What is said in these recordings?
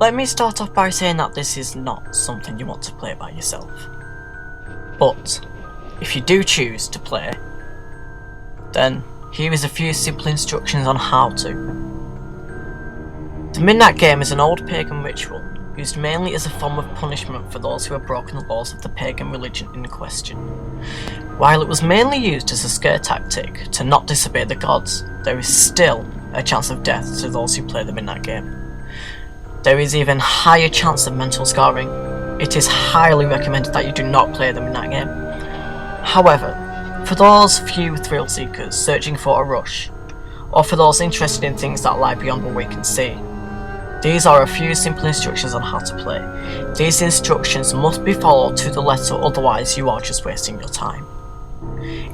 Let me start off by saying that this is not something you want to play by yourself. But if you do choose to play, then here is a few simple instructions on how to. The Midnight Game is an old pagan ritual used mainly as a form of punishment for those who have broken the laws of the pagan religion in question. While it was mainly used as a scare tactic to not disobey the gods, there is still a chance of death to those who play the Midnight Game. There is even higher chance of mental scarring. It is highly recommended that you do not play the Midnight Game. However, for those few thrill seekers searching for a rush, or for those interested in things that lie beyond what we can see, these are a few simple instructions on how to play. These instructions must be followed to the letter, otherwise you are just wasting your time.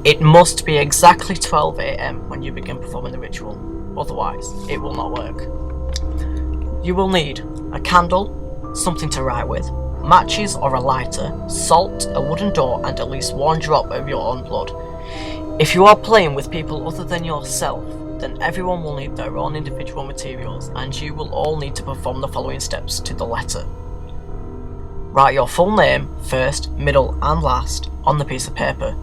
It must be exactly 12 AM when you begin performing the ritual, otherwise it will not work. You will need a candle, something to write with, matches or a lighter, salt, a wooden door, and at least one drop of your own blood. If you are playing with people other than yourself, then everyone will need their own individual materials, and you will all need to perform the following steps to the letter. Write your full name, first, middle and last, on the piece of paper.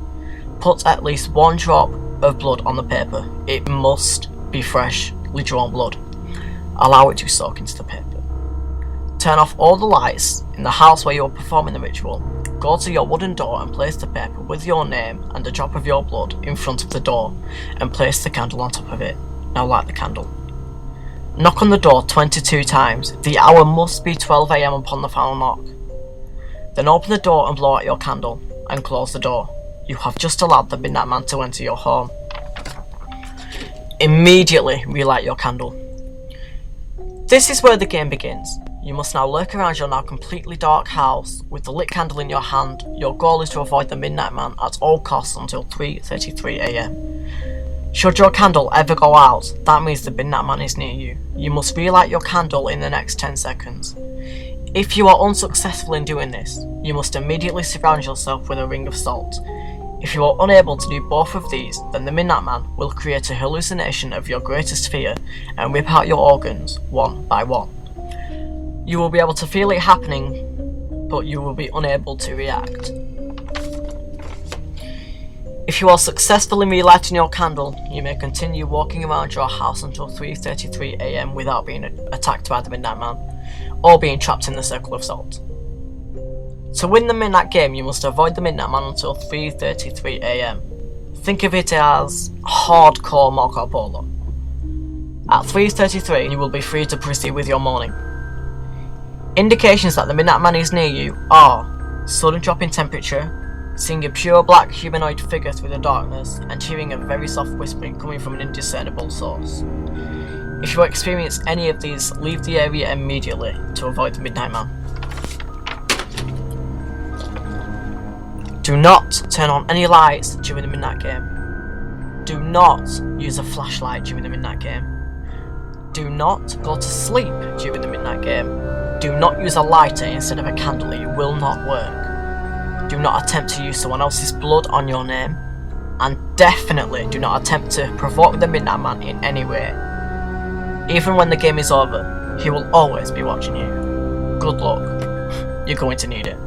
Put at least one drop of blood on the paper. It must be freshly drawn blood. Allow it to soak into the paper. Turn off all the lights in the house where you are performing the ritual. Go to your wooden door and place the paper with your name and a drop of your blood in front of the door, and place the candle on top of it. Now light the candle. Knock on the door 22 times. The hour must be 12 AM upon the final knock. Then open the door and blow out your candle, and close the door. You have just allowed the Midnight Man to enter your home. Immediately relight your candle. This is where the game begins. You must now lurk around your now completely dark house with the lit candle in your hand. Your goal is to avoid the Midnight Man at all costs until 3:33 AM. Should your candle ever go out, that means the Midnight Man is near you. You must relight your candle in the next 10 seconds. If you are unsuccessful in doing this, you must immediately surround yourself with a ring of salt. If you are unable to do both of these, then the Midnight Man will create a hallucination of your greatest fear and rip out your organs one by one. You will be able to feel it happening, but you will be unable to react. If you are successful in relighting your candle, you may continue walking around your house until 3:33 AM without being attacked by the Midnight Man, or being trapped in the circle of salt. To win the Midnight Game, you must avoid the Midnight Man until 3:33 AM. Think of it as hardcore Marco Polo. At 3:33, you will be free to proceed with your morning. Indications that the Midnight Man is near you are sudden drop in temperature, seeing a pure black humanoid figure through the darkness, and hearing a very soft whispering coming from an indiscernible source. If you experience any of these, leave the area immediately to avoid the Midnight Man. Do not turn on any lights during the Midnight Game. Do not use a flashlight during the Midnight Game. Do not go to sleep during the Midnight Game. Do not use a lighter instead of a candle, it will not work. Do not attempt to use someone else's blood on your name. And definitely do not attempt to provoke the Midnight Man in any way. Even when the game is over, he will always be watching you. Good luck. You're going to need it.